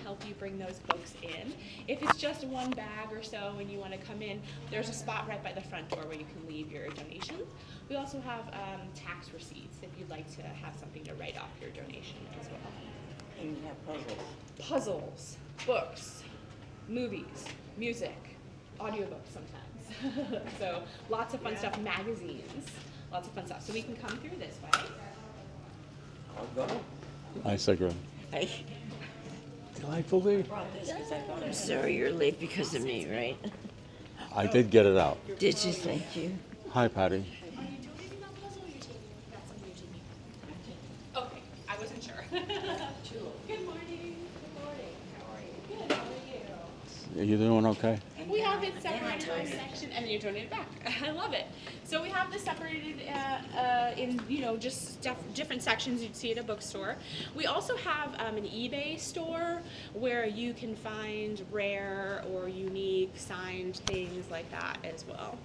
help you bring those books in. If it's just one bag or so and you want to come in, there's a spot right by the front door where you can leave your donations. We also have tax receipts if you'd like to have something to write off your donation as well. And you have puzzles. Puzzles, books, movies, music, audiobooks sometimes. So lots of fun stuff, magazines, lots of fun stuff. So we can come through this way. I'll go. Hi, Sigrid. I Delightfully. brought this because I thought, I'm sorry you're late because of me, right? I did get it out. Did you? Thank you. Hi, Patty. Are you donating that puzzle or are you taking that's something you're taking? Okay, I wasn't sure. Good morning. Good morning. How are you? Good. How are you? Are you doing okay? We have it separated by section, and then you donate it back. I love it. So we have this separated in just different sections you'd see at a bookstore. We also have an eBay store where you can find rare or unique signed things like that as well.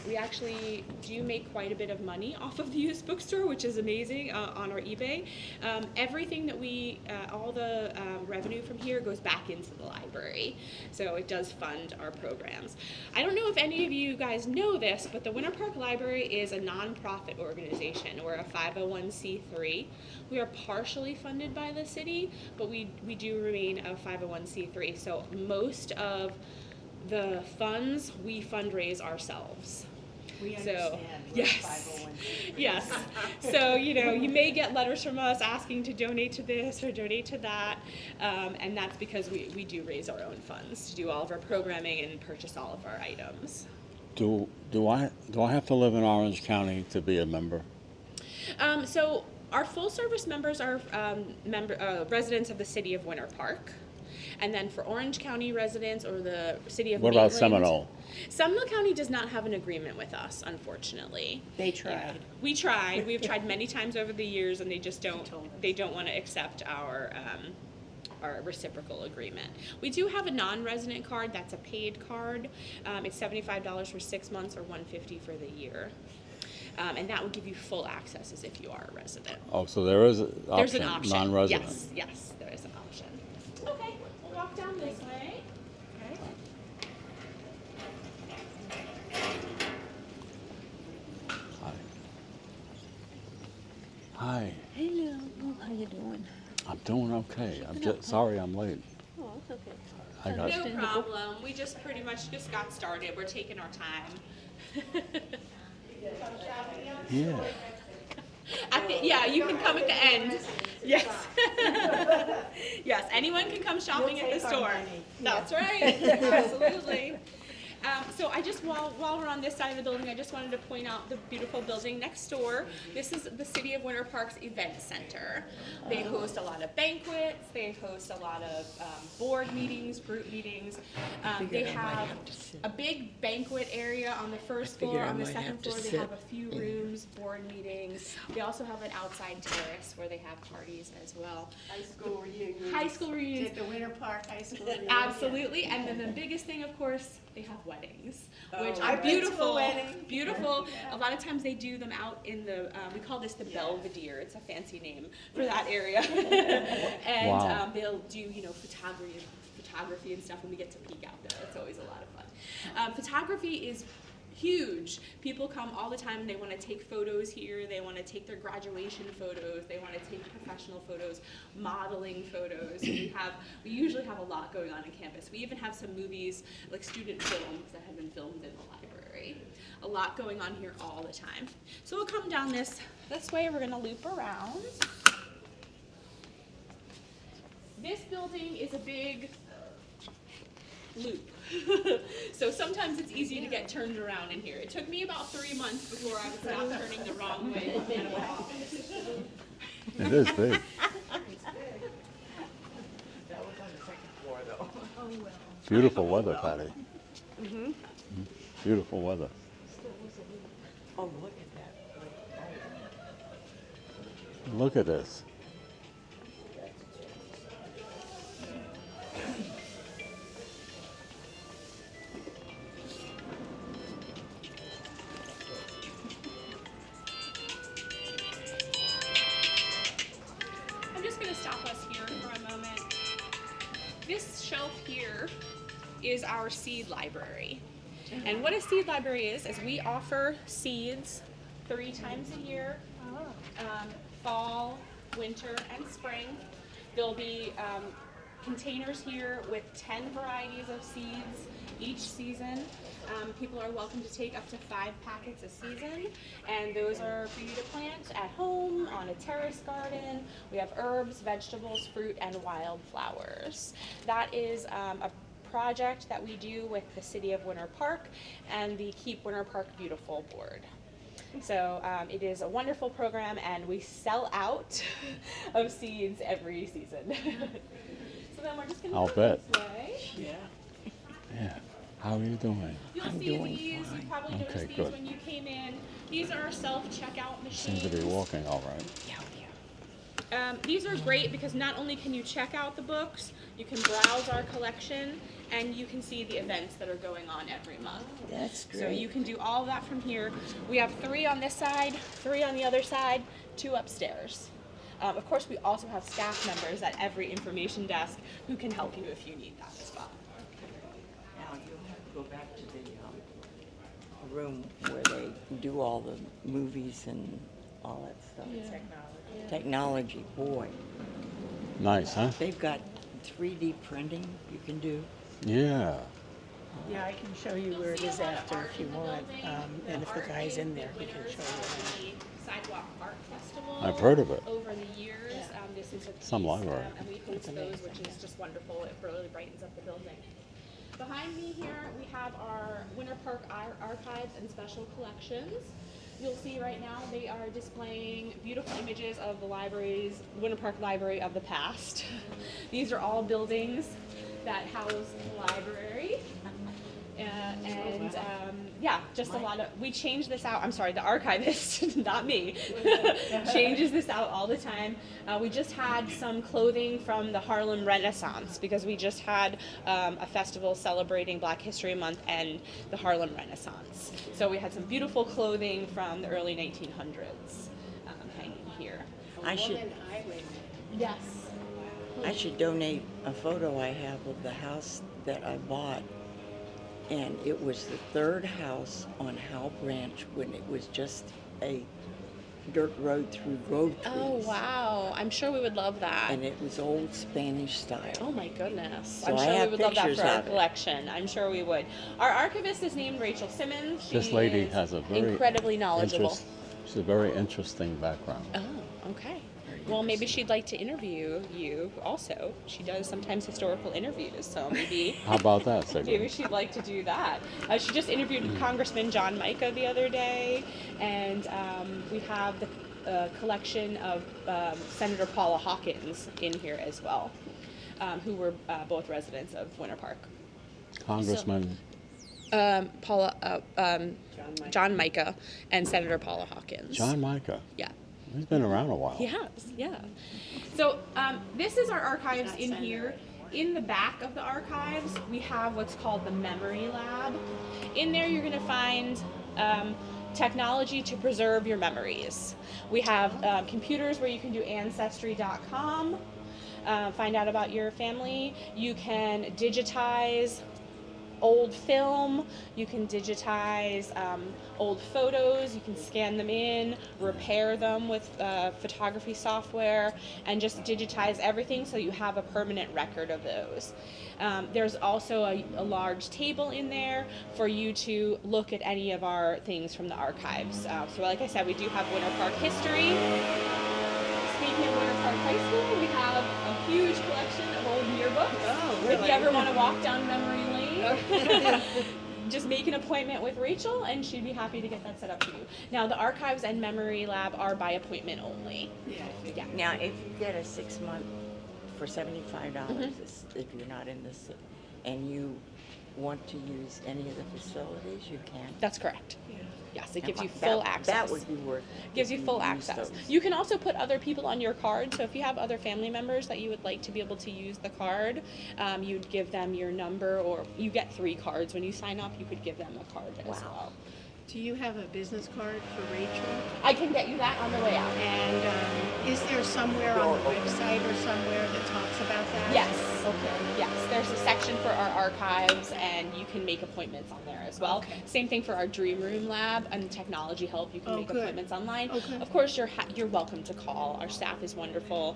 We actually do make quite a bit of money off of the used bookstore, which is amazing on our eBay. Everything that all the revenue from here goes back into the library. So it does fund our programs. I don't know if any of you guys know this, but the Winter Park Library is a nonprofit organization. We're a 501c3. We are partially funded by the city, but we do remain a 501c3. So most of the funds we fundraise ourselves. We understand. Yes. Yes. So, you may get letters from us asking to donate to this or donate to that, and that's because we do raise our own funds to do all of our programming and purchase all of our items. Do I have to live in Orange County to be a member? So our full service members are residents of the city of Winter Park. And then for Orange County residents or the city of What Maitland, about Seminole? Seminole County does not have an agreement with us, unfortunately. They tried. We tried. We've tried many times over the years, and they just don't. They don't want to accept our reciprocal agreement. We do have a non-resident card. That's a paid card. It's $75 for 6 months or $150 for the year. And that would give you full access as if you are a resident. Oh, so there is an option. There's an option. Non-resident. Yes, there is an option. Okay, we'll walk down this way. Okay. Hi. Hi. Hello. How you doing? I'm doing okay. I'm just sorry I'm late. Oh, it's okay. I got No problem. We just pretty much just got started. We're taking our time. yeah. Yeah, you can come at the end. Yes. Yes, anyone can come shopping at the store. That's right. Absolutely. So I just, while we're on this side of the building, I just wanted to point out the beautiful building next door. This is the City of Winter Park's event center. They host a lot of banquets. They host a lot of board meetings, group meetings. They have a big banquet area on the first floor. On the second floor, they have a few rooms, board meetings. They also have an outside terrace where they have parties as well. High school reunions. High school reunions. At the Winter Park High School reunion. Absolutely, and then the biggest thing, of course, they have weddings, which I've are been to a beautiful. wedding. Beautiful. A lot of times they do them out in the. We call this the Belvedere. It's a fancy name for that area. And Wow. They'll do photography and stuff, and we get to peek out there. It's always a lot of fun. Photography is huge. People come all the time and they want to take photos here. They want to take their graduation photos. They want to take professional photos, modeling photos. We usually have a lot going on campus. We even have some movies, like student films that have been filmed in the library. A lot going on here all the time. So we'll come down this way. We're going to loop around. This building is a big loop. So sometimes it's easy to get turned around in here. It took me about 3 months before I was not turning the wrong way out of my office. It is big. That was on the second floor, though. Oh, well. Beautiful weather, Patty. Beautiful weather. Oh, look at that. Look at this. I'm just going to stop us here for a moment. this shelf here is our seed library. And what a seed library is we offer seeds 3 times a year, fall, winter, and spring. There'll be containers here with 10 varieties of seeds each season. People are welcome to take up to 5 packets a season, and those are for you to plant at home, on a terrace garden. We have herbs, vegetables, fruit, and wildflowers. That is a project that we do with the City of Winter Park and the Keep Winter Park Beautiful board. So it is a wonderful program, and we sell out of seeds every season. So then we're just going to I'll go bet. this way. Yeah. How are you doing? You'll I'm see doing these, you fine. probably Okay, noticed these good. when you came in. These are our self-checkout machines. Seem to be walking all right. These are great because not only can you check out the books, you can browse our collection, and you can see the events that are going on every month. That's great. So you can do all of that from here. We have 3 on this side, 3 on the other side, 2 upstairs. Of course, we also have staff members at every information desk who can help you if you need that as well. Now you'll have to go back to the room where they do all the movies and all that stuff. Technology, boy. Nice, huh? They've got 3D printing you can do. Yeah. Yeah, I can show you where it is after if you want, and if the guy's in there, he can show you. The Sidewalk Art Festival. I've heard of it. Over the years, this is a piece, Some library. and we host those, which is just wonderful. It really brightens up the building. Behind me here, we have our Winter Park archives and special collections. You'll see right now they are displaying beautiful images of the Winter Park Library of the past. These are all buildings that house the library. Yeah, just a lot of, we change this out, I'm sorry, the archivist, not me, changes this out all the time. We just had some clothing from the Harlem Renaissance because we just had a festival celebrating Black History Month and the Harlem Renaissance. So we had some beautiful clothing from the early 1900s hanging here. I should Yes. donate a photo I have of the house that I bought. And it was the 3rd house on Howe Branch when it was just a dirt road through grove trees. Oh, wow. I'm sure we would love that. And it was old Spanish style. Oh my goodness. So I'm I sure we have would love that pictures for our of it. collection. I'm sure we would. Our archivist is named Rachel Simmons. She This lady is has a very incredibly knowledgeable. She's a very interesting background. Oh, okay. Well, maybe she'd like to interview you also. She does sometimes historical interviews, so maybe How about that, maybe Sigrid? she'd like to do that. She just interviewed Congressman John Micah the other day, and we have the collection of Senator Paula Hawkins in here as well, who were both residents of Winter Park. Congressman, John Micah and Senator Paula Hawkins. John Micah. Yeah. He's been around a while. He has, yeah. So this is our archives in here. In the back of the archives, we have what's called the Memory Lab. In there, you're going to find technology to preserve your memories. We have computers where you can do Ancestry.com, find out about your family. You can digitize old film, you can digitize old photos, you can scan them in, repair them with photography software, and just digitize everything so you have a permanent record of those. There's also a large table in there for you to look at any of our things from the archives. So like I said, we do have Winter Park history. Speaking of Winter Park High School, we have a huge collection of old yearbooks. Oh, If you ever want to walk down memory lane, just make an appointment with Rachel and she'd be happy to get that set up for you. Now the archives and memory lab are by appointment only. Yeah. Now, if you get a 6-month for $75, if you're not in this, and you want to use any of the facilities, you can. That's correct. Yes, it gives you That- full access. That would be worth it. Gives if you full use access. those. You can also put other people on your card. So if you have other family members that you would like to be able to use the card, you'd give them your number, or you get 3 cards when you sign up. You could give them a card as well. Do you have a business card for Rachel? I can get you that on the way out. And is there somewhere on the website or somewhere that talks about that? Yes. Okay. Yes. there's a section for our archives, and you can make appointments on there as well. Okay. Same thing for our Dream Room lab and technology help. You can make good. appointments online. Okay. Of course, you're welcome to call. Our staff is wonderful.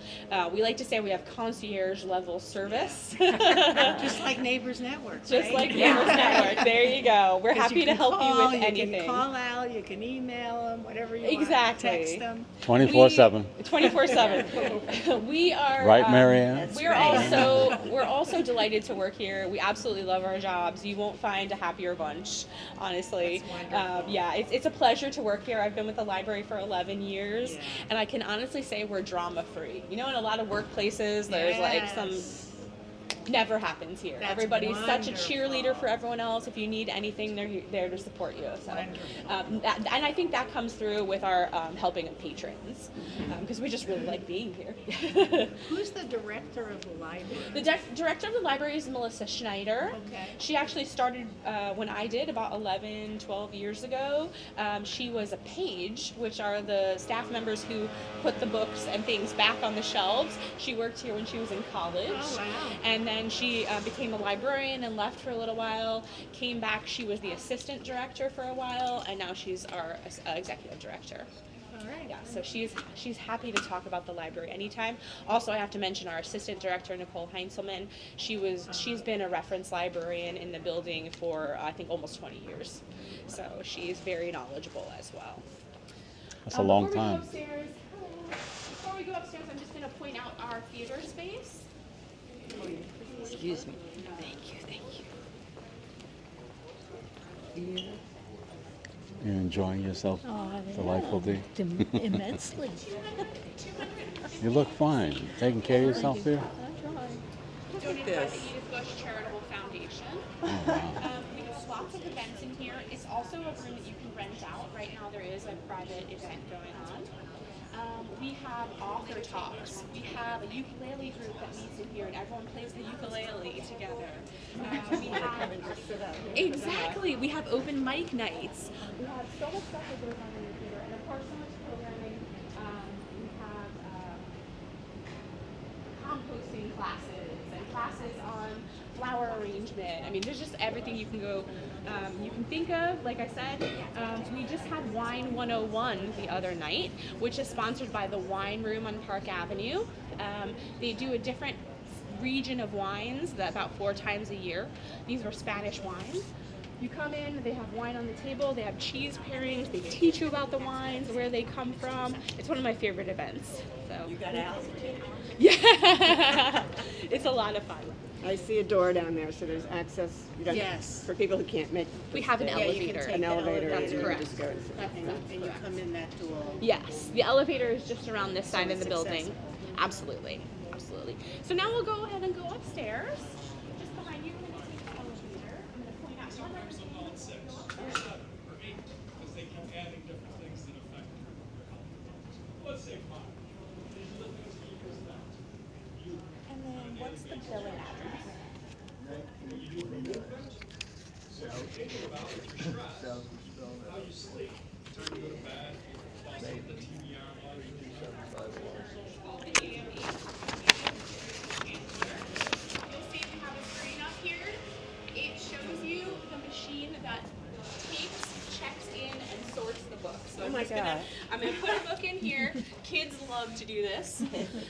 We like to say we have concierge level service. Just like Neighbors Network, Just right? like Neighbors Network. There you go. We're 'Cause happy you to can help you call, with anything. You can call out, you can email them, whatever you want. Exactly. Text them. 24/7. 24/7. We are Right, Maryanne? We're also delighted to work here. We absolutely love our jobs. You won't find a happier bunch, honestly. Yeah, it's a pleasure to work here. I've been with the library for 11 years, and I can honestly say we're drama free. You know, in a lot of workplaces, there's like some. Never happens here. That's Everybody's such a wonderful. cheerleader for everyone else. If you need anything, they're there to support you. So, and I think that comes through with our helping of patrons, because we just really like being here. Who's the director of the library? The director of the library is Melissa Schneider. Okay. She actually started when I did about 11, 12 years ago. She was a page, which are the staff members who put the books and things back on the shelves. She worked here when she was in college. Oh, wow. And then she became a librarian and left for a little while, came back. She was the assistant director for a while, and now she's our executive director. All right. Yeah, so she's happy to talk about the library anytime. Also, I have to mention our assistant director, Nicole Heinzelman. She's been a reference librarian in the building for I think almost 20 years. So she's very knowledgeable as well. That's a long Before time. Before we go upstairs, I'm just going to point out our theater space. Excuse me. Thank you. You're enjoying yourself? Delightful day. Immensely. You look fine. Taking care of yourself there? Donated by the Edith Bush Charitable Foundation. Oh, wow. We have lots of events in here. It's also a room that you can rent out. Right now there is a private event going on. We have author talks. We have a ukulele group that meets in here, and everyone plays the ukulele together. Exactly. We have open mic nights. We have so much stuff that goes on in the theater, and of course, so much programming. We have composting classes and classes on flower arrangement. I mean, there's just everything you can go. You can think of. Like I said, we just had Wine 101 the other night, which is sponsored by the Wine Room on Park Avenue. They do a different region of wines about 4 times a year. These are Spanish wines. You come in, they have wine on the table, they have cheese pairings, they teach you about the wines, where they come from. It's one of my favorite events. So. You got altitude. Yeah, it's a lot of fun. I see a door down there, so there's access. You don't- Yes. For people who can't make. We have an the- you can elevator. take An the elevator. That's and you correct. just go to- And you come in that door. Yes, the elevator is just around this side of the it's building. accessible. Absolutely, absolutely. So now we'll go ahead and go upstairs. Just behind you, we're going to take the elevator. I'm going to point out one other thing. Because they keep adding different things that affect your health. Let's say 5. And then what's the billing address? How you sleep, time to go to bed, also the TV on. You'll see we have a screen up here. It shows you the machine that takes, checks in, and sorts the books. So I'm gonna put a book in here. Kids love to do this.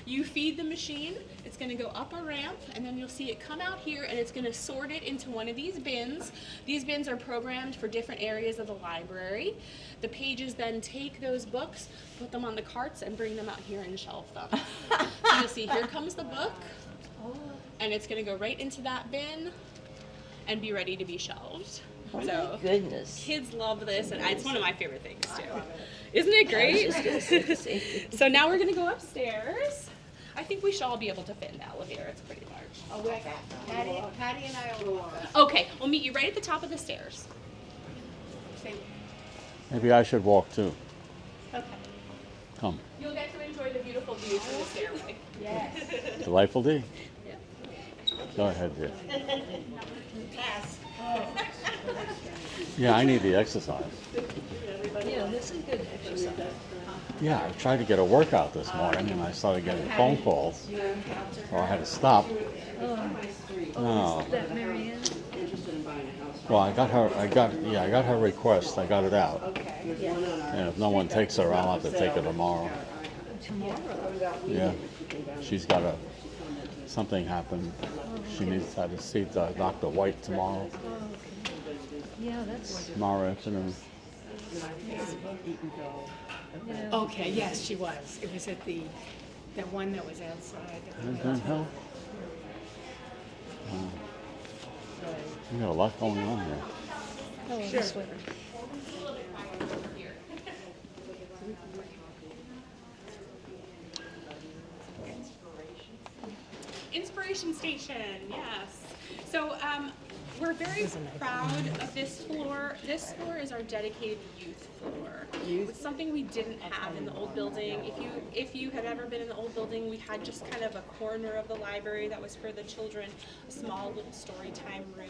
You feed the machine, it's gonna go up a ramp, and then you'll see it come out here, and it's gonna sort it into one of these bins. These bins are programmed for different areas of the library. The pages then take those books, put them on the carts, and bring them out here and shelf them. So you'll see, here comes the book, and it's gonna go right into that bin and be ready to be shelved. So Goodness. kids love this, and it's one of my favorite things too. Isn't it great? So now we're gonna go upstairs. I think we should all be able to fit in the elevator. It's pretty large. Oh, wait, Patty and I will walk. Okay, we'll meet you right at the top of the stairs. Maybe I should walk too. Okay. Come. You'll get to enjoy the beautiful views from the stairway. Yes. Delightful day. Go ahead, dear. Yeah, I need the exercise. Yeah, this is good exercise. Yeah, I tried to get a workout this morning and I started getting phone calls. So I had to stop. And Oh. Is that Maryanne? Interested in buying a house. Well, I got her request. I got it out. Okay. There's one on our And if no one takes her, I'll have to take her tomorrow. tomorrow. Yeah. She's got something happen. She needs to see Dr. White tomorrow. Yeah, that's. Tomorrow afternoon. Okay, yes, she was. It was at that one that was outside. Anything else? You got a lot going on here. Oh, sure. Inspiration Station, yes. So we're very proud of this floor. This floor is our dedicated youth floor. It's something we didn't have in the old building. If you have ever been in the old building, we had just kind of a corner of the library that was for the children, a small little story time room.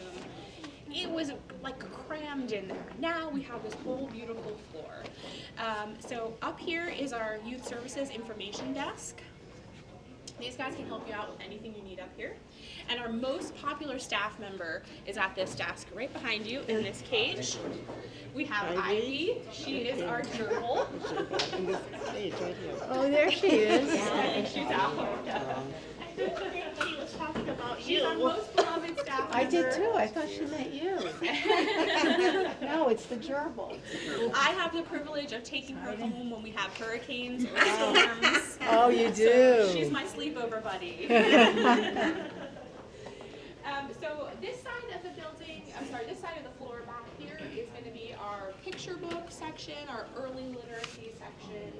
It was like crammed in there. Now we have this whole beautiful floor. So up here is our youth services information desk. These guys can help you out with anything you need up here. And our most popular staff member is at this desk right behind you in this cage. We have Ivy. She is our gerbil. Oh, there she is. And she's out. She was talking about you. She's our most beloved staff member. I did too. I thought she meant you. No, it's the gerbil. I have the privilege of taking her home when we have hurricanes or storms. Oh, you do. So she's my sleepover buddy. So this side of the building, this side of the floor back here is going to be our picture book section, our early literacy section.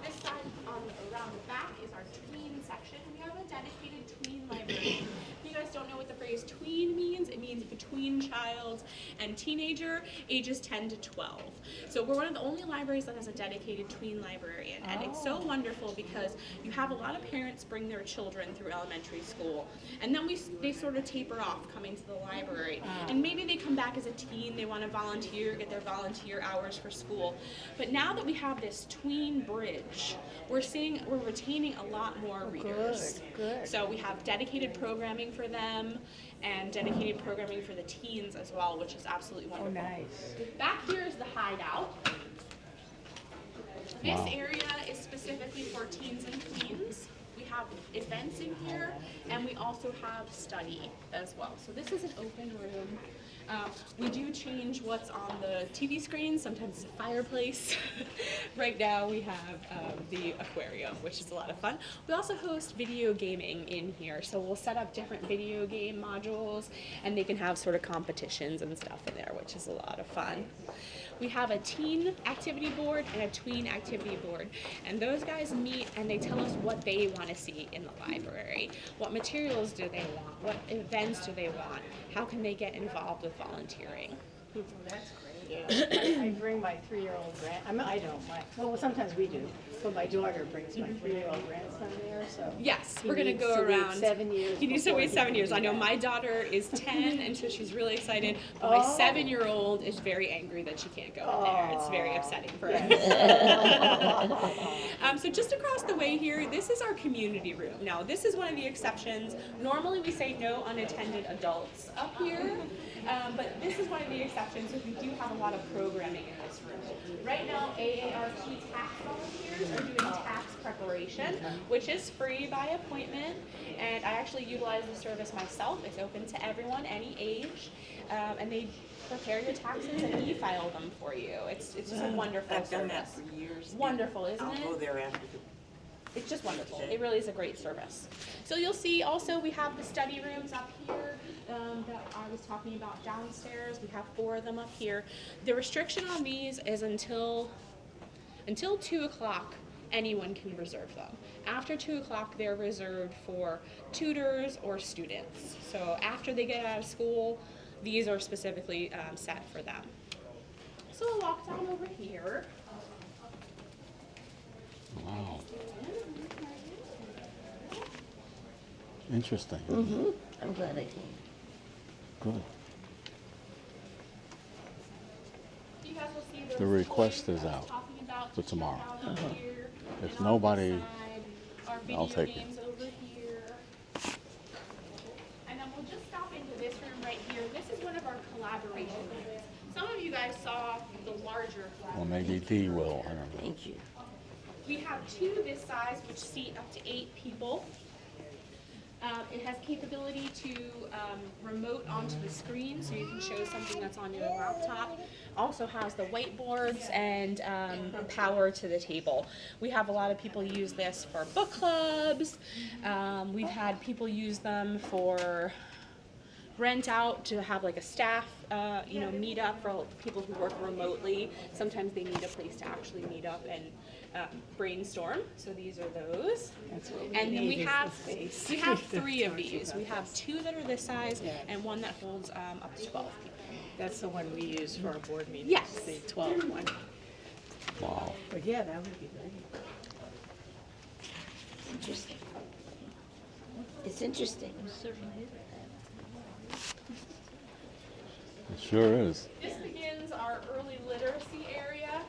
This side around the back is our tween section. We have a dedicated tween library. If you guys don't know what the phrase tween means, it means between child and teenager, ages 10 to 12. So we're one of the only libraries that has a dedicated tween librarian, and it's so wonderful because you have a lot of parents bring their children through elementary school, and then they sort of taper off coming to the library, and maybe they come back as a teen, they want to volunteer, get their volunteer hours for school. But now that we have this tween bridge, we're retaining a lot more readers. Good. So we have dedicated programming for them and dedicated programming for the teens as well, which is absolutely wonderful. Oh, nice. Back here is the hideout. This Wow. area is specifically for teens and tweens. We have events in here, and we also have study as well. So this is an open room. We do change what's on the TV screen. Sometimes it's a fireplace. Right now we have the aquarium, which is a lot of fun. We also host video gaming in here. So we'll set up different video game modules, and they can have sort of competitions and stuff in there, which is a lot of fun. We have a teen activity board and a tween activity board, and those guys meet and they tell us what they want to see in the library. What materials do they want? What events do they want? How can they get involved with volunteering? That's great. I bring my 3-year-old well, sometimes we do, but my daughter brings my 3-year-old grandson there, so. Yes, He we're going to needs go to wait around. 7 years. He needs to before wait he 7 can years. do I know that. my daughter is 10, and so she's really excited. But my 7-year-old is very angry that she can't go in there. It's very upsetting for her. So just across the way here, this is our community room. Now, this is one of the exceptions. Normally, we say no unattended adults up here, but this is one of the exceptions because we do have a lot of programming in this room. Right now, AARP tax volunteers are doing tax preparation, which is free by appointment, and I actually utilize the service myself. It's open to everyone, any age, and they prepare your taxes and e-file them for you. It's just a wonderful I've done that service. for years. Wonderful, isn't I'll it? go there after the It's just wonderful. It really is a great service. So you'll see also we have the study rooms up here that I was talking about downstairs. We have 4 of them up here. The restriction on these is until 2 o'clock, anyone can reserve them. After 2 o'clock, they're reserved for tutors or students. So after they get out of school, these are specifically set for them. So we'll walk down over here. Wow. Interesting. I'm glad I came. Good. You guys will see The request is out talking about for tomorrow. over here, If and on nobody, this side, our video I'll take it. games over here. And then we'll just stop in our collaboration rooms. Some of you guys saw the larger Well, collaboration. maybe Dee will. I don't know. Thank you. We have 2 this size, which seat up to 8 people. It has capability to remote onto the screen, so you can show something that's on your laptop. Also has the whiteboards and power to the table. We have a lot of people use this for book clubs. We've had people use them for rent out to have like a staff, meet up for people who work remotely. Sometimes they need a place to actually meet up and brainstorm. So these are those. That's what we And then need we is have the space. we have 3 of Talk to you these. about We have 2 that are this size and 1 that holds up to 12 people. That's the one we use for our board meetings. Yes. The 12 one. Wow. But yeah, that would be great. Interesting. It's interesting. It sure is. This begins our early literacy area.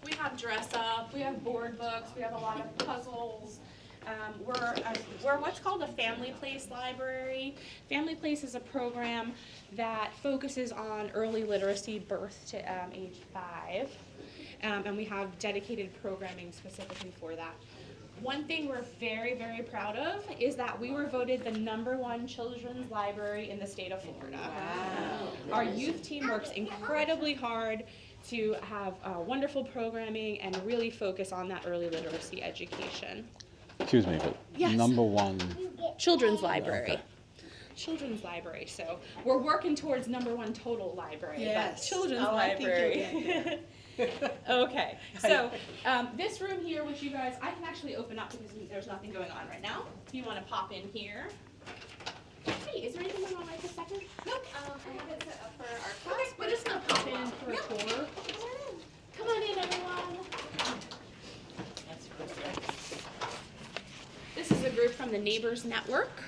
We have dress up, we have board books, we have a lot of puzzles. We're what's called a Family Place library. Family Place is a program that focuses on early literacy, birth to age 5. And we have dedicated programming specifically for that. One thing we're very, very proud of is that we were voted the #1 children's library in the state of Florida. Wow. Our youth team works incredibly hard to have wonderful programming and really focus on that early literacy education. Excuse me, but Yes. #1. Children's library. Okay. Children's library. So we're working towards #1 total library. Yes. But children's Oh, I think you'll library. get there. Okay, so this room here, which you guys, I can actually open up because there's nothing going on right now. If you want to pop in here. Hey, is there anything going on right this second? Nope. I have it set up for our class. Okay, we're just going to pop in for a tour. Come on in, everyone. This is a group from the Neighbors Network.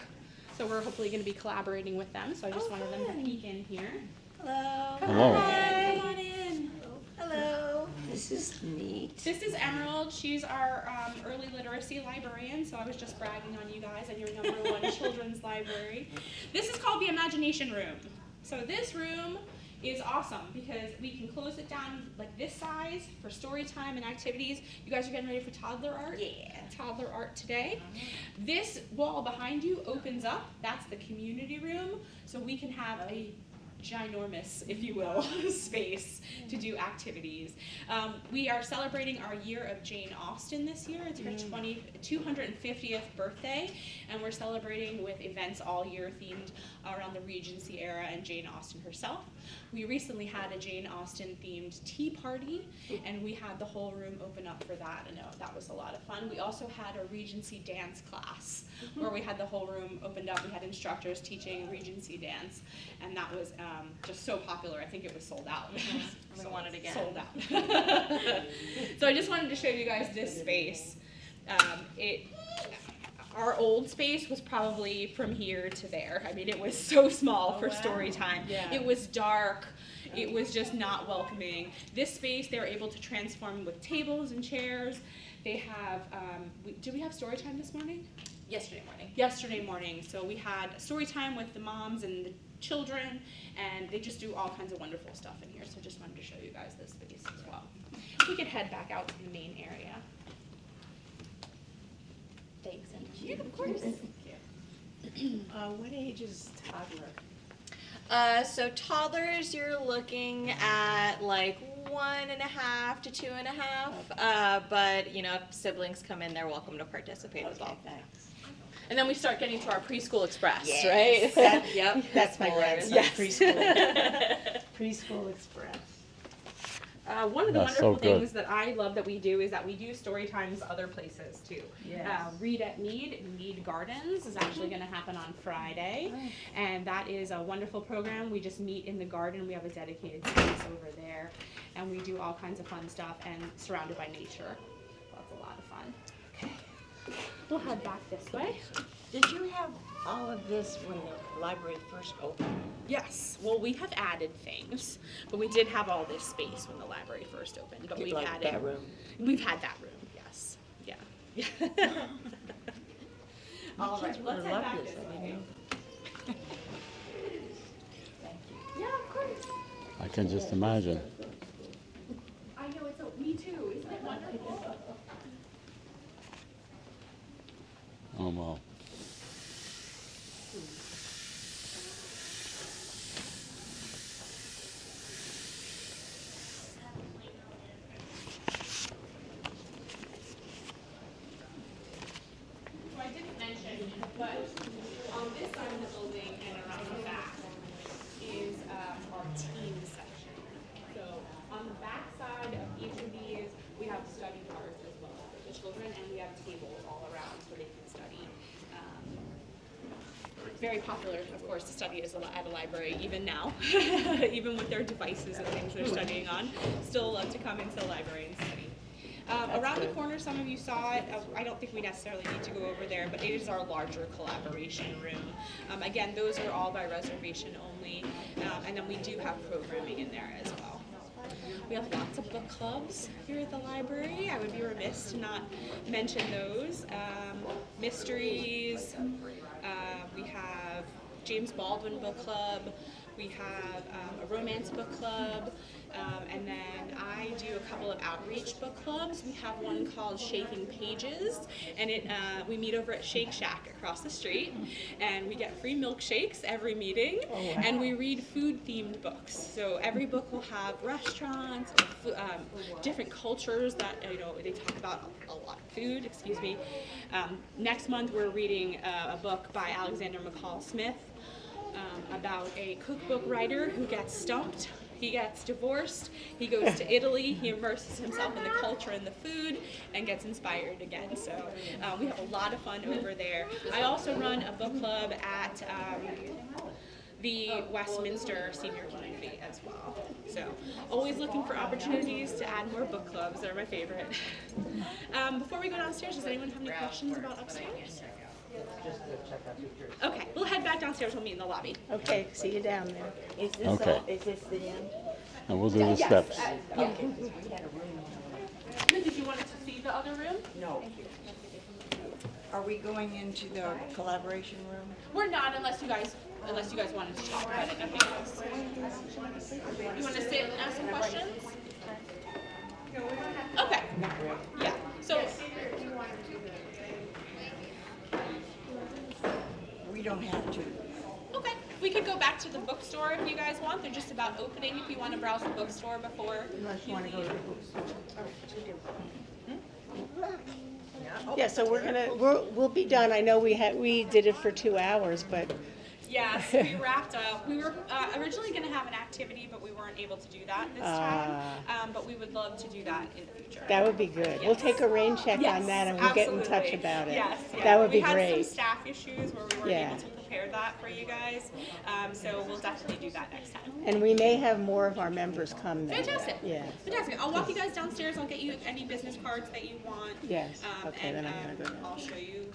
So we're hopefully going to be collaborating with them. So I just wanted them to peek in here. Hello. Hello. Hi, come on in. Hello. This is neat. This is Emerald. She's our early literacy librarian, so I was just bragging on you guys and your #1 children's library. This is called the Imagination Room. So this room is awesome because we can close it down like this size for story time and activities. You guys are getting ready for toddler art? Yeah. Toddler art today. This wall behind you opens up. That's the community room, so we can have a ginormous, if you will, space to do activities. We are celebrating our year of Jane Austen this year. It's her 250th birthday, and we're celebrating with events all year themed around the Regency era and Jane Austen herself. We recently had a Jane Austen themed tea party, and we had the whole room open up for that, and that was a lot of fun. We also had a Regency dance class where we had the whole room opened up. We had instructors teaching Regency dance, and that was just so popular. I think it was sold out. We want it again. Sold out. So I just wanted to show you guys this space. Our old space was probably from here to there. I mean, it was so small for story time. Yeah. It was dark. It was just not welcoming. This space, they were able to transform with tables and chairs. They have, did we have story time this morning? Yesterday morning. Yesterday morning. So we had story time with the moms and the children, and they just do all kinds of wonderful stuff in here. So just wanted to show you guys this space as well. We could head back out to the main area. Thanks. Yeah, of course. What age is toddler? So toddlers, you're looking at like 1.5 to 2.5. But if siblings come in, they're welcome to participate as well. Thanks. And then we start getting to our preschool express, Yes. right? Yep. That's my grandson, Yes. preschool. Preschool Express. One of the That's so wonderful good. things that I love that we do is that we do story times other places too. Yes. Read at Mead Gardens is actually going to happen on Friday, and that is a wonderful program. We just meet in the garden. We have a dedicated space over there, and we do all kinds of fun stuff and surrounded by nature. That's a lot of fun. Okay, we'll head back this way. Did you have all of this when the library first opened? Yes. Well, we have added things, but we did have all this space when the library first opened. But You'd we've like added that room? We've had that room. Yes. Yeah. All right. Kids Let's would head love back this, this I way. didn't know. I can just imagine. I know, it's me too. Isn't it wonderful? Oh, well. So I didn't mention, but on this side of the building and around the back is our team section. So on the back side of each of these, we have study bars as well for the children, and we have tables all around so they can study. Very popular, of course, to study at a library, even now, even with their devices and things they're studying on. Still love to come into the library and study. Around the corner, some of you saw it. I don't think we necessarily need to go over there, but it is our larger collaboration room. Again, those are all by reservation only, and then we do have programming in there as well. We have lots of book clubs here at the library. I would be remiss to not mention those. Mysteries, we have James Baldwin Book Club, we have a romance book club, and then I do a couple of outreach book clubs. We have one called Shaking Pages, and we meet over at Shake Shack across the street, and we get free milkshakes every meeting, and we read food-themed books. So every book will have restaurants, different cultures that they talk about a lot of food. Excuse me. Next month we're reading a book by Alexander McCall Smith about a cookbook writer who gets stumped. He gets divorced, he goes to Italy, he immerses himself in the culture and the food, and gets inspired again. So we have a lot of fun over there. I also run a book club at the Westminster Senior Community as well. So always looking for opportunities to add more book clubs. They're my favorite. Before we go downstairs, does anyone have any questions about upstairs? Okay, we'll head back downstairs. We'll meet in the lobby. Okay, see you down there. Is this Okay. Is this the end? And we'll do the steps. Okay, 'cause we had a room. Did you want to see the other room? No. Are we going into the collaboration room? We're not unless you guys wanted to talk about it. Nothing else. You want to sit and ask some questions? Okay. Yeah. So We don't have to. okay, we could go back to the bookstore if you guys want. They're just about opening. If you want to browse the bookstore before you want to go to the bookstore. Yeah, so we'll be done. I know we did it for 2 hours, but Yes, we wrapped up. We were originally going to have an activity, but we weren't able to do that this time. But we would love to do that in the future. that would be good. We'll take a rain check Yes, on that and we'll get in touch absolutely. about it. Yes, yeah. That would be We had some great. staff issues where we weren't Yeah. able to prepare that for you guys. So we'll definitely do that next time. And we may have more of our members come then. Fantastic. Yeah. Fantastic. I'll walk you guys downstairs. I'll get you any business cards that you want. Yes. Okay, then I'm gonna go down. I'll show you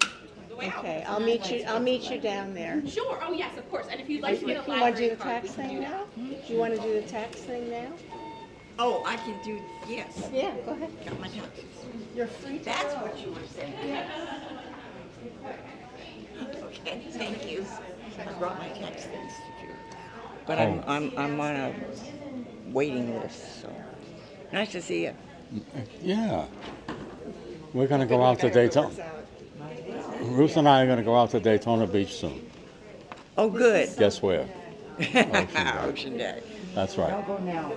the way out. Okay, I'll meet you down there. Sure. Oh yes, of course. And if you'd like to get a You want to do library the card, we tax can thing do that. now? Do you want to do the tax thing now? Oh, I can do, yes. Yeah, go ahead. Got my taxes. You're free to That's go. what you were saying. Okay, thank you. I brought my tax things to do. But I'm on a waiting list, so. Nice to see you. Yeah. We're going to go out to Daytona. Ruth and I are going to go out to Daytona Beach soon. Oh, good. Guess where? Ocean Day. That's right. Don't go now.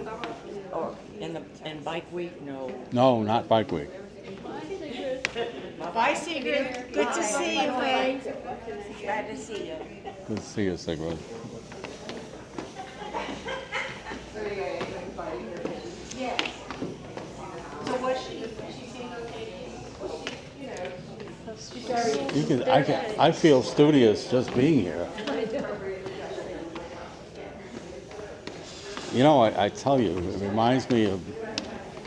Oh, in Bike Week? No. No, not Bike Week. Bye, Sigrid. Good to see you, Wayne. Glad to see you. Good to see you, Sigrid. I feel studious just being here. You know, I tell you, it reminds me a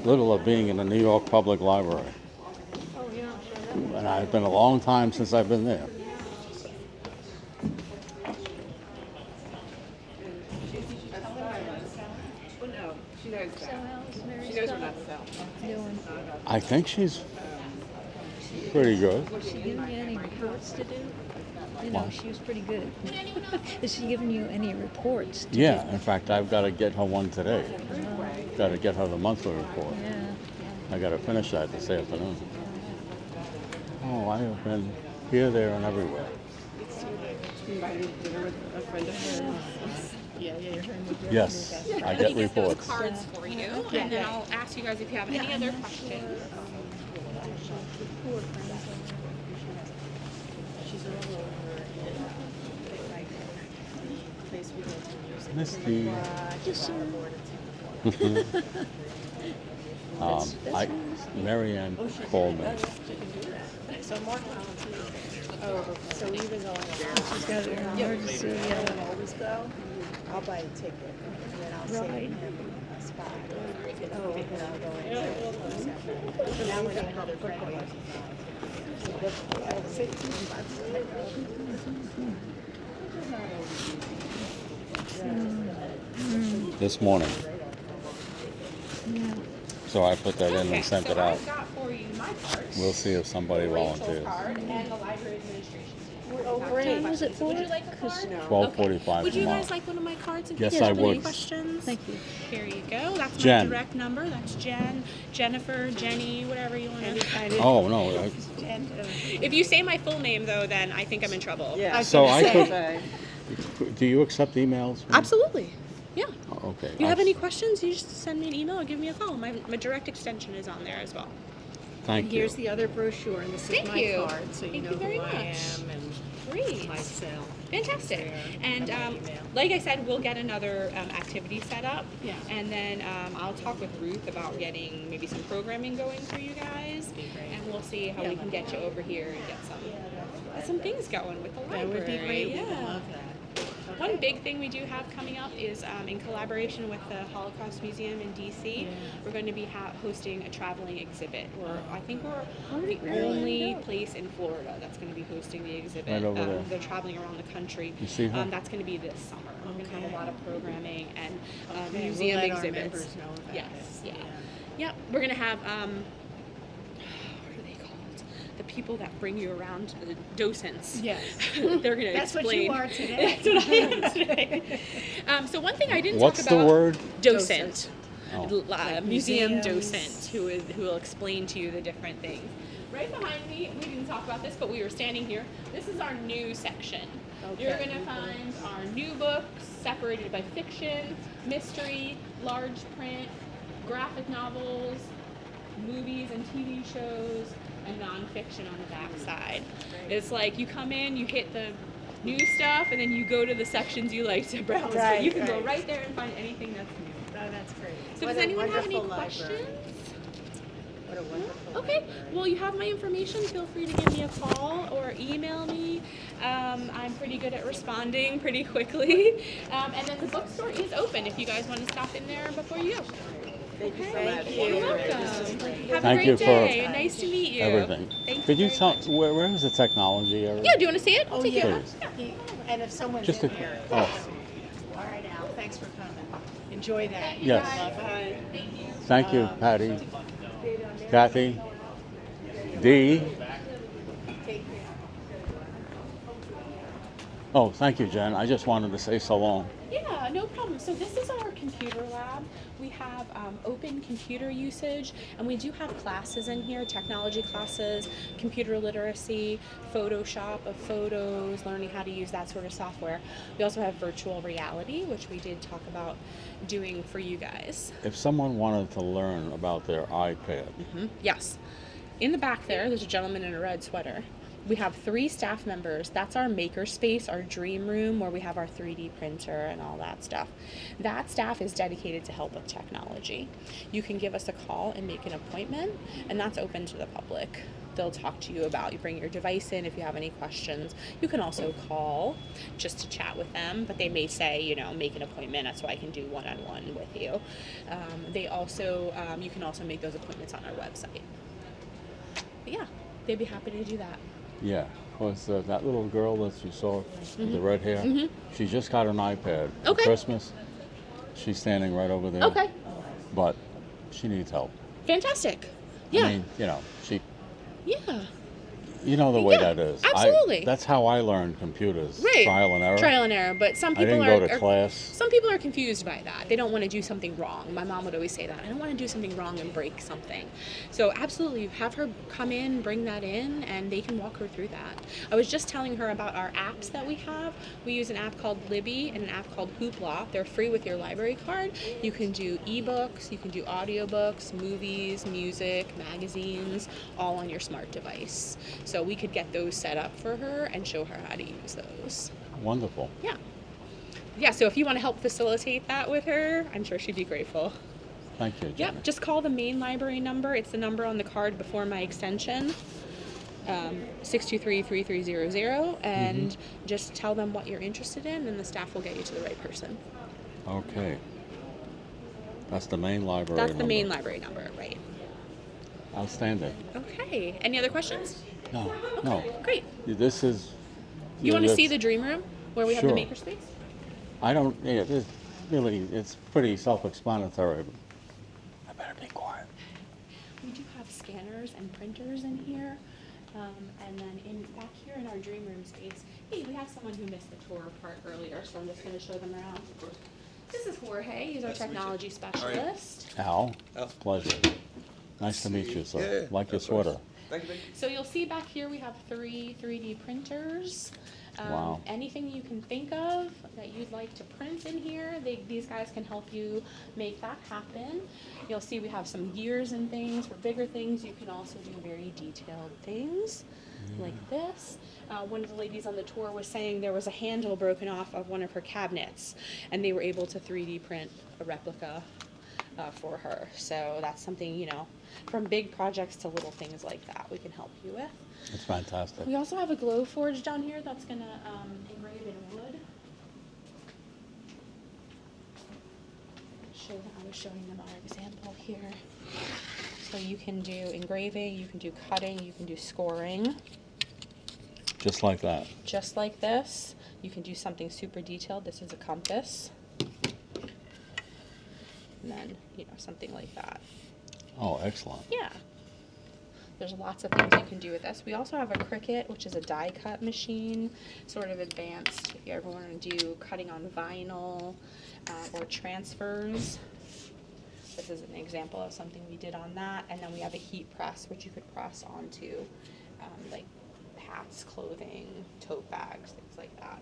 little of being in the New York Public Library. And it's been a long time since I've been there. I think she's pretty good. Will she give me any reports to do? You know, What? she was pretty good. Would anyone else? Has she given you any reports? to Yeah, give? in fact, I've got to get her one today. Got to get her the monthly report. Yeah. I got to finish that this afternoon. Oh, I have been here, there, and everywhere. Invited dinner with a friend of hers. Yeah, your friend with Yes, I Let get me get those reports. cards for you, and then I'll ask you guys if you have any other questions. She's all over in like the place we go to music. Misty. Just Marianne called me. So Mark, so we've been going around. she's got an emergency Always go. I'll buy a ticket and then I'll save ride. him a spot. Oh, and I'll go in. So now we're going another friend of ours. This morning. Yeah. So I put that in Okay, and sent so it out. I've got for you my cards. We'll see if somebody Rachel's volunteers. card and the library administration team. What time was it for? Would you like a card? 12:45 Would you tomorrow. guys like one of my cards in Yes, case you I have any would. questions? Thank you. Here you go. That's my Jen. direct number. That's Jen, Jennifer, Jenny, whatever you want to. Oh, no. If you say my full name, though, then I think I'm in trouble. Yeah. So I could, do you accept emails? Absolutely. Yeah. Oh, okay. If you have any questions, you just send me an email or give me a call. My direct extension is on there as well. Thank you. Here's the other brochure, and this is Thank my you. card, so you Thank know you very who I much. am and Great. myself. Fantastic. And and my email. like I said, we'll get another activity set up. Yeah. And then I'll talk with Ruth about getting maybe some programming going for you guys. Be great. And we'll see how we can get you over here and get some things going with the library. That would be great. We would Yeah. love that. One big thing we do have coming up is in collaboration with the Holocaust Museum in DC, we're going to be hosting a traveling exhibit. I think we're the only place in Florida that's going to be hosting the exhibit. Right over there. They're traveling around the country. You see her? That's going to be this summer. We're going to have a lot of programming and Okay, museum we'll let our exhibits. members know about Yes, it. yeah. Yep, we're going to have what are they called? The people that bring you around, the docents. Yes. They're going to That's what explain. you are today. That's what I am today. So one thing I didn't What's talk the about. word? Docent. Oh. Museum museums. docent who will explain to you the different things. Right behind me, we didn't talk about this, but we were standing here. This is our new section. You're Okay. going to find our new books separated by fiction, mystery, large print, graphic novels, movies and TV shows, and nonfiction on the back side. It's like you come in, you hit the new stuff, and then you go to the sections you like to browse. But you can go right there and find anything that's new. Oh, that's great. So What does a anyone have any wonderful questions? library. What a wonderful Okay, well, you have my information. Feel free to give me a call or email me. I'm pretty good at responding pretty quickly. And then the bookstore is open if you guys want to stop in there before you go. Thank you so Okay? much. You're welcome. Have Thank a you great for day. Nice to meet you. Everything. Thank Could you very tell, much. where is the technology area? Yeah, do you want to see it? I'll Oh, take you. yeah. Please. And if someone's Just in a, here. oh, All right, Al, thanks for coming. Enjoy that. yes. Bye. Thank you, Patty. Cathy. Dee. Oh, thank you, Jen. I just wanted to say so long. Yeah, no problem. So this is our computer lab. We have open computer usage, and we do have classes in here, technology classes, computer literacy, Photoshop of photos, learning how to use that sort of software. We also have virtual reality, which we did talk about doing for you guys. If someone wanted to learn about their iPad, Yes. In the back there's a gentleman in a red sweater. We have 3 staff members. That's our maker space, our dream room, where we have our 3D printer and all that stuff. That staff is dedicated to help with technology. You can give us a call and make an appointment, and that's open to the public. They'll talk to you about, you bring your device in if you have any questions. You can also call just to chat with them, but they may say, you know, make an appointment, that's so I can do one-on-one with you. They also, you can also make those appointments on our website. But yeah, they'd be happy to do that. yeah, was that little girl that you saw with the red hair? She just got an iPad for Okay. Christmas. She's standing right over there. Okay, But she needs help. fantastic. Yeah, I mean, you know, yeah. You know the way Yeah, that is. absolutely. That's how I learned computers. Right. Trial and error. Trial and error. But some I people didn't go are to class. some people are confused by that. They don't want to do something wrong. My mom would always say that. I don't want to do something wrong and break something. So absolutely, have her come in, bring that in, and they can walk her through that. I was just telling her about our apps that we have. We use an app called Lieblich and an app called Hoopla. They're free with your library card. You can do ebooks, you can do audiobooks, movies, music, magazines, all on your smart device. So we could get those set up for her and show her how to use those. Wonderful. Yeah. Yeah, so if you want to help facilitate that with her, I'm sure she'd be grateful. Thank you, Jenny. Yep, just call the main library number. It's the number on the card before my extension, 623-3300, and just tell them what you're interested in, and the staff will get you to the right person. Okay. That's the main library That's the main number. library number, right. Outstanding. Okay, any other questions? No. Great. This is... You want to see that's- the dream room where we have the Sure. makerspace? I don't... Yeah, it's pretty self-explanatory. I better be quiet. We do have scanners and printers in here. And then back here in our dream room space, hey, we have someone who missed the tour part earlier, so I'm just going to show them around. This is Jorge. He's our technology specialist. Al, pleasure. Nice to meet you, sir. Like your sweater. Thank you. So you'll see back here we have 3 3D printers. Wow. Anything you can think of that you'd like to print in here, these guys can help you make that happen. You'll see we have some gears and things. For bigger things, you can also do very detailed things like this. One of the ladies on the tour was saying there was a handle broken off of one of her cabinets, and they were able to 3D print a replica for her. So that's something, you know, from big projects to little things like that we can help you with. It's fantastic. We also have a glow forge down here that's going to engrave in wood. I was showing them our example here. So you can do engraving, you can do cutting, you can do scoring. Just like that. Just like this. You can do something super detailed. This is a compass. And then, you know, something like that. Oh, excellent. Yeah. There's lots of things you can do with this. We also have a Cricut, which is a die cut machine, sort of advanced if you ever want to do cutting on vinyl or transfers. This is an example of something we did on that. And then we have a heat press, which you could press onto like hats, clothing, tote bags, things like that.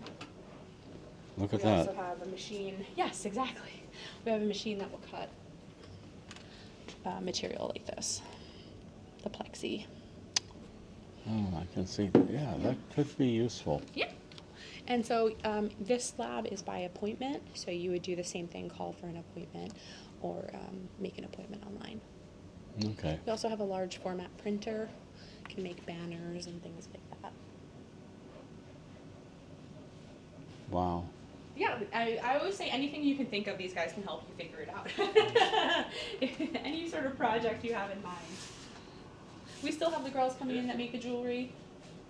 Look at We that. also have a machine. Yes, exactly. We have a machine that will cut material like this, the plexi. Oh, I can see. Yeah, that could be useful. Yeah. And so this lab is by appointment, so you would do the same thing, call for an appointment or make an appointment online. Okay. We also have a large format printer, can make banners and things like that. Wow. Yeah, I always say anything you can think of, these guys can help you figure it out. Any sort of project you have in mind. We still have the girls coming in that make the jewelry.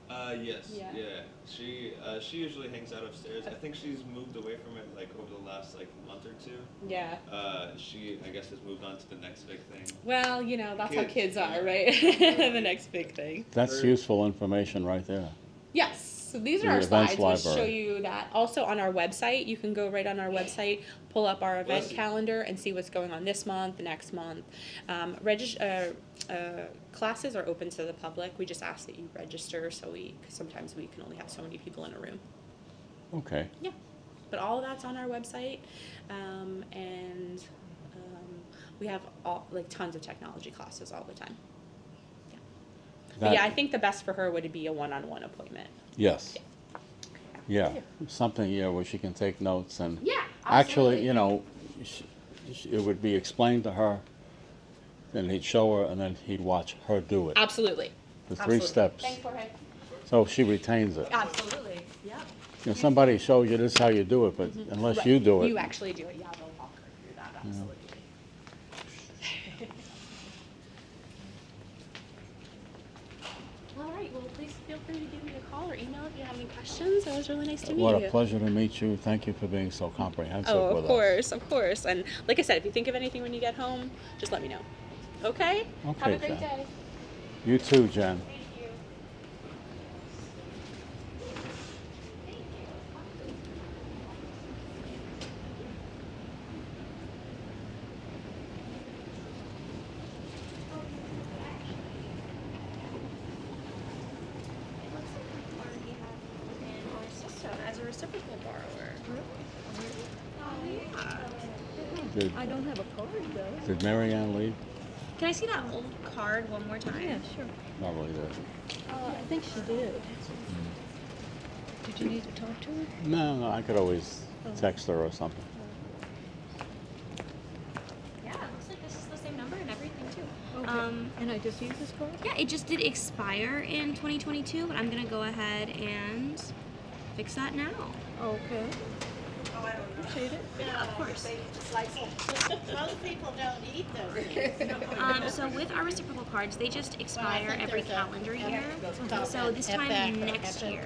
Yes. Yeah. Yeah. She usually hangs out upstairs. I think she's moved away from it like over the last like month or two. Yeah. She I guess has moved on to the next big thing. Well, you know, that's how Kids, kids are, yeah. right? The next big thing. That's useful information right there. Yes. So these are The our events slides, which show library. you that. Also on our website, you can go right on our website, pull up our event calendar, and see what's going on this month, next month. Classes are open to the public. We just ask that you register, so cause sometimes we can only have so many people in a room. Okay. Yeah, but all of that's on our website, we have tons of technology classes all the time. Yeah. But yeah, I think the best for her would be a one-on-one appointment. Yes. Yeah. Something, where she can take notes and. Yeah, Actually, absolutely. it would be explained to her, then he'd show her, and then he'd watch her do it. Absolutely. The 3 Absolutely. steps. Thanks, Jorge. So she retains it. Absolutely. Yeah. Somebody shows you this is how you do it, but unless Right. you do it. You actually do it. Yeah, they'll walk her through that. Absolutely. All right. Well, please feel free to give me a call or email if you have any questions. It was really nice to meet What you. a pleasure to meet you. Thank you for being so comprehensive Oh, with of course, of course. And like I said, if you think of anything when you get home, just let me know. Okay? Okay, Have a great Jen. day. You too, Jen. Thank you. reciprocal borrower. Yeah. Did, I don't have a card though. did Maryanne leave? Can I see that old card one more time? Yeah, sure. Probably did. I think she did. Did you need to talk to her? No, I could always text her or something. Yeah, it looks like this is the same number and everything too. Okay. And I just use this card? Yeah, it just did expire in 2022, but I'm gonna go ahead and fix that now. Okay. Appreciate it. Yeah, of course. Most people don't eat those. So with our reciprocal cards, they just expire every calendar year. So this time next year.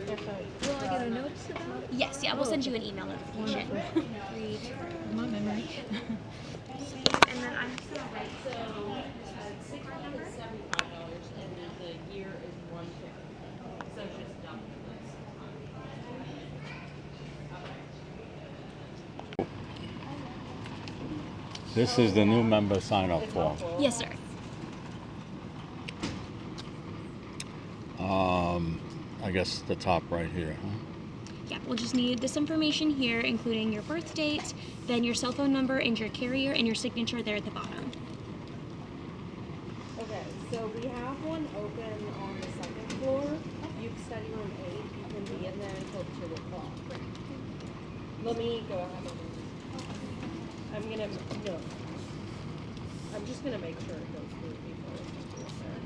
Will I get a notice about it? Yes, yeah, we'll send you an email notification. My memory. And then I'm still right. So Sigrid number? This is the new member sign-up form. Yes, sir. I guess the top right here, huh? Yeah, we'll just need this information here, including your birth date, then your cell phone number and your carrier, and your signature there at the bottom. Okay, so we have one open on the second floor. You've study room 8. You can be in there until 2 o'clock. Let me go ahead and I'm just gonna make sure it goes through before it goes there.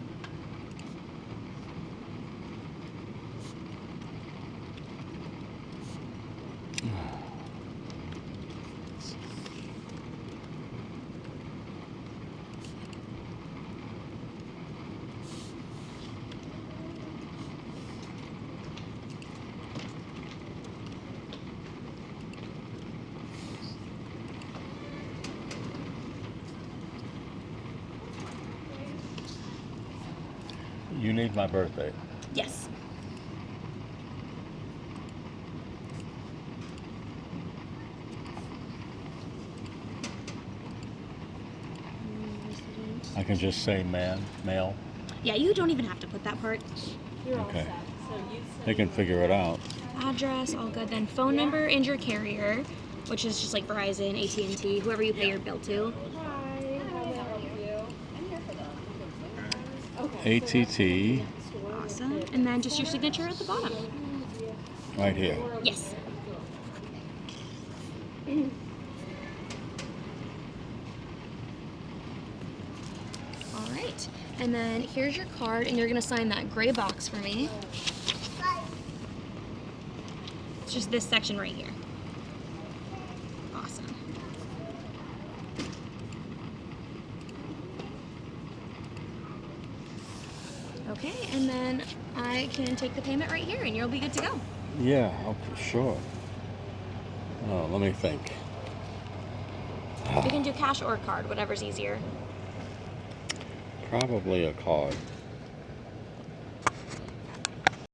You need my birthday. Yes. I can just say male. Yeah, you don't even have to put that part. You're all Okay. set. So you They can figure it out. Address, all good. Then phone number and your carrier, which is just like Verizon, AT&T, whoever you pay your bill to. Hi, how may I help you? I'm here for them. Okay. ATT Awesome. And then just your signature at the bottom. right here. Yes. All right. And then here's your card, and you're going to sign that gray box for me. It's just this section right here. Awesome. Okay, and then I can take the payment right here, and you'll be good to go. Yeah, okay, sure. Oh, let me think. We can do cash or card, whatever's easier. Probably a card.